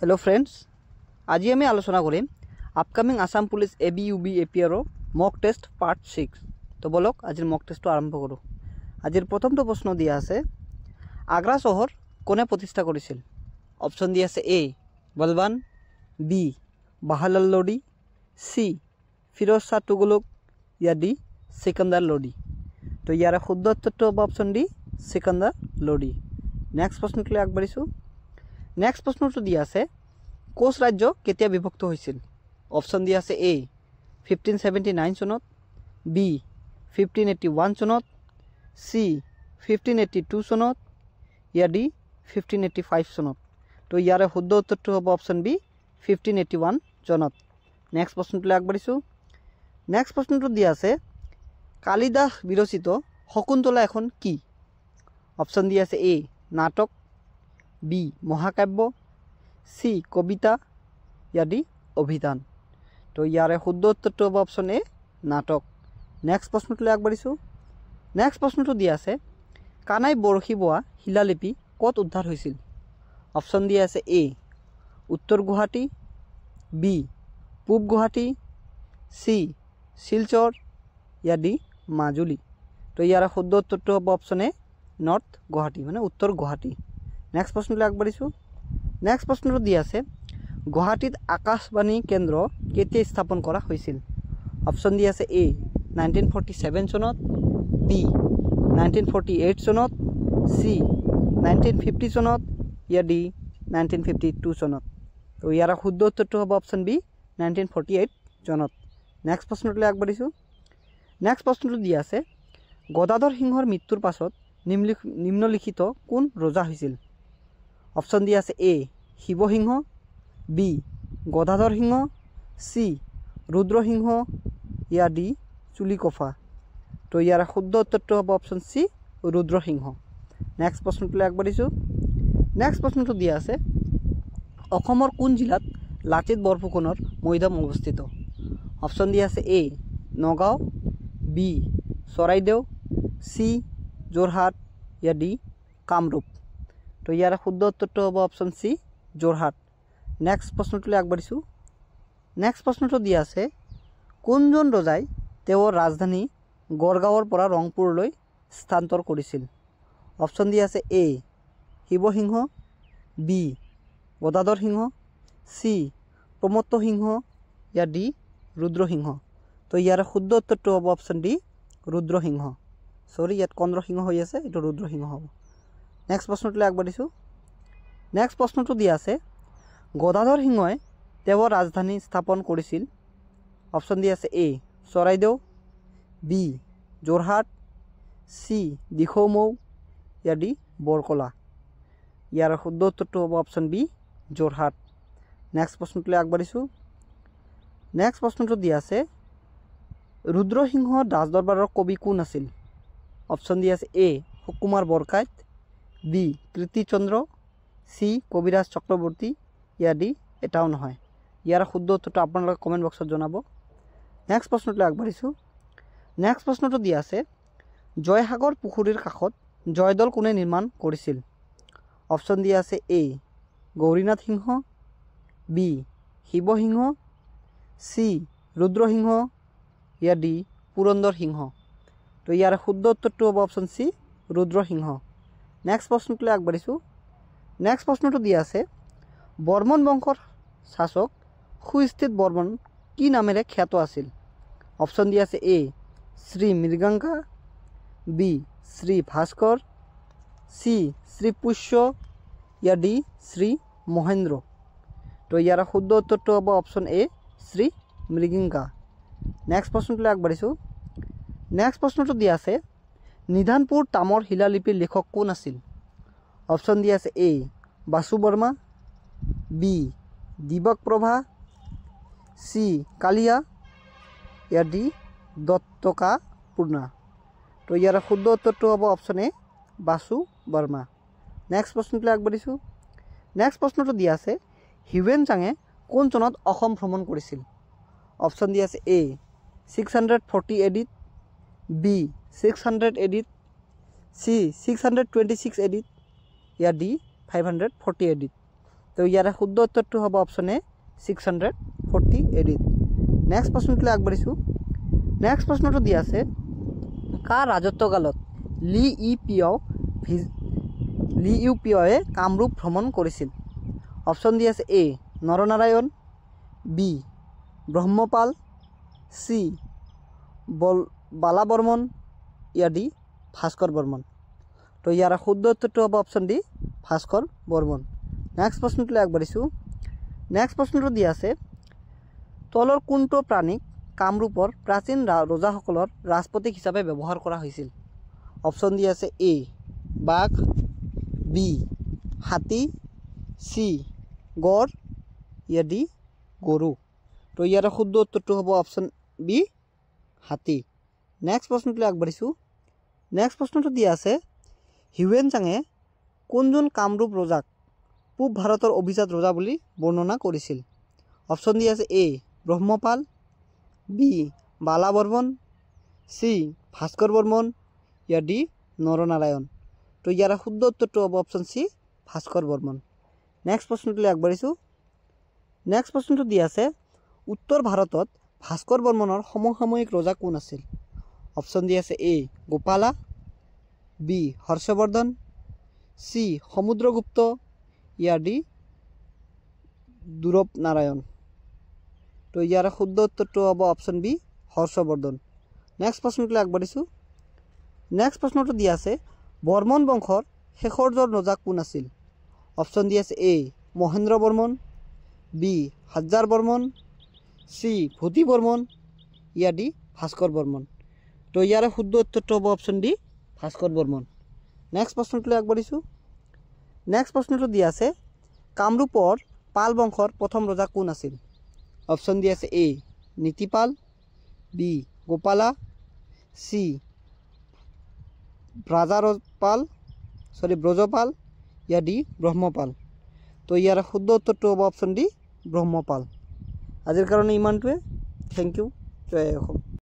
Hello friends, आज आमी आलोचना करिम upcoming Assam police ABUB APR mock test part 6। तो बोलक आज मक टेस्ट आरम्भ करूँ। आज प्रथम प्रश्न दिया आछे आग्रा शहर कोने प्रतिष्ठा करिছিল। ऑप्शन दिया आछे ए बलबान, बी बाहालाल लोडी, सी फिरोज शाह तुगलक या डी सिकंदर लोडी। तो यार शुद्ध उत्तर हम option D Sikandar Lodi. Next प्रश्न के लिए आगबाढ़िছোঁ। नेक्स्ट प्रश्न तो दिया है कोच राज्य केতিয়া विभक्त होइছিল। ऑप्शन दिया है ए 1579 सनत, बी 1581 सनत, सी 1582 सनत या डी 1585 सनत। तो यार शुद्ध उत्तर तो हम ऑप्शन बी 1581 सनत। नेक्स्ट प्रश्न के लिए आगबाढ़िছোঁ। नेक्स्ट प्रश्न तो दिया है कालिदास विरचित शकुन्तला एखन की। ऑप्शन दिया है ए नाटक, बी महाकाव्य, सी कविता या डी अभिधान। तो यार शुद्ध उत्तर तो हम ऑप्शन ए नाटक। नेक्स्ट प्रश्न के लिए आगबाढ़िছোঁ। नेक्स्ट प्रश्न तो दिया है कानाई बरशी बोआ शिलालिपि कत उद्धार होइছিল। ऑप्शन दिया है ए उत्तर गुवाहाटी, बी पूब गुवाहाटी, सी शिलचर या डी মাজুলী। तो यार शुद्ध उत्तर तो हम ऑप्शन ए नर्थ गुवाहाटी माने उत्तर गुवाहाटी। नेक्स्ट प्रश्न के लिए आगबाढ़िছোঁ। नेक्स्ट प्रश्न तो दिया है गुवाहाटीत आकाशवाणी केन्द्र केতিয়া स्थापन करा होइছিল। ऑप्शन दिया है ए 1947 सनत, बी 1948 सनत, सी 1950 सनत या डी 1952 सनत। तो यार शुद्ध उत्तर तो हम ऑप्शन बी 1948 सनत। नेक्स्ट प्रश्न के लिए आगबाढ़िছোঁ। नेक्स्ट प्रश्न तो दिया है गदाधर सिंहर मृत्युर पाছত निम्नलिखित कोन रजा होइছিল। ऑप्शन दिया है ए शिवसिंह, बी गदाधर सिंह, सी रुद्रसिंह या डी चुलिकफा। तो यार शुद्ध उत्तर तो हम ऑप्शन सी रुद्रसिंह। नेक्स्ट प्रश्न के लिए आगबाढ़िছোঁ। नेक्स्ट प्रश्न तो दिया है अखमर कोन जिलात लाचित बरफुकনৰ मैदाम अवस्थित। ऑप्शन दिया है ए नगाँव, बी चराइदेव, सी जोरहाट या डी कामरूप। तो यार शुद्ध उत्तर तो हम ऑप्शन सी जोरहाट। नेक्स्ट प्रश्न के लिए आगबाढ़िছোঁ। नेक्स्ट प्रश्न तो दिया है कोनजन रजाई तेओर राजधानी गड़गाँवर পৰা रंगपुरলৈ স্থানান্তৰ কৰিছিল। ऑप्शन दिया है ए शिवसिंह, बी गदाधर सिंह, सी प्रमत्त सिंह या डी रुद्रसिंह। तो यार शुद्ध उत्तर तो हम ऑप्शन डी रुद्रसिंह। सॉरी इतना चंद्रसिंह हो आसे ये रुद्रसिंह हम। नेक्स्ट प्रश्न के लिए आगबाढ़िছোঁ। नेक्स्ट प्रश्न तो दिया है गदाधर सिंहই तेओर राजधानी स्थापन करिছিল। ऑप्शन दिया है ए चराइदेव, बी जोरहाट, सी दिखौमौ या डी बरकला। यार शुद्ध उत्तर तो हम ऑप्शन बी जोरहाट। नेक्स्ट प्रश्न के लिए आगबाढ़िছোঁ। नेक्स्ट प्रश्न तो दिया है रुद्रसिंह राजदरबार कवि कोन आছিল। ऑप्शन दिया है ए सुकुमार बरकाइत, बी कीर्तिचंद्र, सी कविराज चक्रवर्ती या डी एटाও নহয়। यार शुद्ध उत्तर तो अपने कमेंट बक्सत जनाब। नेक्स्ट प्रश्न के लिए आगबाढ़िছোঁ। नेक्स्ट प्रश्न तो दिया है जयसागर पुखुरीर काषत जयदल कोने निर्माण करिছিল। ऑप्शन दिया है ए गौरीनाथ सिंह, बी शिवसिंह, सी रुद्रसिंह या डी पुरंदर सिंह। तो यार शुद्ध उत्तर तो हम ऑप्शन सी रुद्रसिंह। नेक्स्ट प्रश्न के लिए आगबाढ़िছোঁ। नेक्स्ट प्रश्न तो दिया है बर्मन वंशर शासक सुस्थित बर्मन की नामेरे ख्यात आছিল। ऑप्शन दिया है ए श्री मृगांका, बी श्री भास्कर, सी श्री पुष्य या डी श्री महेंद्र। तो यार शुद्ध उत्तर तो हम ऑप्शन ए श्री मृगिंका। नेक्स्ट प्रश्न के लिए आगबाढ़िছোঁ। नेक्स्ट प्रश्न तो दिया है निधानपुर ताমৰ शिलालिपिर लेखक कोन आছিল। ऑप्शन दिया है ए बासु बर्मा, बी दिबक प्रभा, सी कालिया या डी दत्तका पूर्णा। तो यार शुद्ध उत्तर तो हम option A Basu Burma. Next प्रश्न के लिए आगबाढ़िছোঁ। नेक्स्ट प्रश्न तो दिया है हिউৱেন চাঙে কোন চনত অসম ভ্ৰমণ কৰিছিল। ऑप्शन दिया है ए 640 एडिट, बी 600 एडिट, सी 626 एडिट या डी 540 एडिट। তো ইয়াৰে শুদ্ধ উত্তৰটো হ'ব অপশ্যন এ 640 AD। নেক্সট প্ৰশ্নটোলৈ আগবাঢ়িছোঁ। নেক্সট প্ৰশ্নটো দিয়া আছে কাৰ ৰাজত্বকালত লি ইউ পিঅ'য়ে কামৰূপ ভ্ৰমণ কৰিছিল? অপশ্যন দিয়া আছে A Naranarayan, B Brahmapal, C Bala Varman, ইয়াৰ ডি ভাস্কৰ বৰ্মন। তো ইয়াৰ শুদ্ধ উত্তৰটো হ'ব option D Bhaskar Barman. Next প্ৰশ্নটোলৈ আগবাঢ়িছোঁ। নেক্সট প্ৰশ্নটো দিয়া আছে তলৰ কোনটো প্ৰাণীক কামৰূপৰ প্ৰাচীন ৰজাসকলৰ ৰাজপ্ৰতীক হিচাপে ব্যৱহাৰ কৰা হৈছিল? অপশ্যন দিয়া আছে এ বাঘ, বি হাতী, চি গড়, ইয়াৰ ডি গৰু। তো ইয়াৰ শুদ্ধ উত্তৰটো হ'ব অপশ্যন বি হাতী। নেক্সট প্ৰশ্নটোলৈ আগবাঢ়িছোঁ। নেক্সট প্ৰশ্নটো দিয়া আছে হিউৱেন চাঙে কোনজন কামৰূপ ৰজাক পূব ভাৰতৰ অভিজাত ৰজা বুলি বৰ্ণনা কৰিছিল? অপশ্যন দিয়া আছে A Brahmapal, B Bala Varman, C Bhaskar Varman, ইয়াৰ ডি নৰনাৰায়ণ। তো ইয়াৰ শুদ্ধ উত্তৰটো হ'ব option C Bhaskar Barman. Next প্ৰশ্নটোলৈ আগবাঢ়িছোঁ। নেক্সট প্ৰশ্নটো দিয়া আছে উত্তৰ ভাৰতত ভাস্কৰ বৰ্মনৰ সমসাময়িক ৰজা কোন আছিল? অপশ্যন দিয়া আছে এ গোপালা, বি হৰ্ষবৰ্ধন, চি সমুদ্ৰগুপ্ত, ইয়াৰ ডি দুৰৱ নাৰায়ণ। তো ইয়াৰ শুদ্ধ উত্তৰটো হ'ব অপশ্যন বি হৰ্ষবৰ্ধন। নেক্সট প্ৰশ্নটোলৈ আগবাঢ়িছোঁ। নেক্সট প্ৰশ্নটো দিয়া আছে বৰ্মন বংশৰ শেষৰজন ৰজা কোন আছিল? অপশ্যন দিয়া আছে এ মহেন্দ্ৰ বৰ্মন, বি হাজাৰ বৰ্মন, চি ভূতি বৰ্মন, ইয়াৰ ডি ভাস্কৰ বৰ্মন। তো ইয়াৰ শুদ্ধ উত্তৰটো হ'ব option D Bhaskar Barman. Next প্ৰশ্নটোলৈ আগবাঢ়িছোঁ। নেক্সট প্ৰশ্নটো দিয়া আছে কামৰূপৰ পাল বংশৰ প্ৰথম ৰজা কোন আছিল? অপশ্যন দিয়া আছে এ নীতিপাল, বি গোপালা, চি ব্ৰজপাল, ইয়াৰ ডি ব্ৰহ্মপাল। তো ইয়াৰ শুদ্ধ উত্তৰটো হ'ব অপশ্যন ডি ব্ৰহ্মপাল। আজিৰ কাৰণে ইমানটোৱে। Thank you. জয় অসম।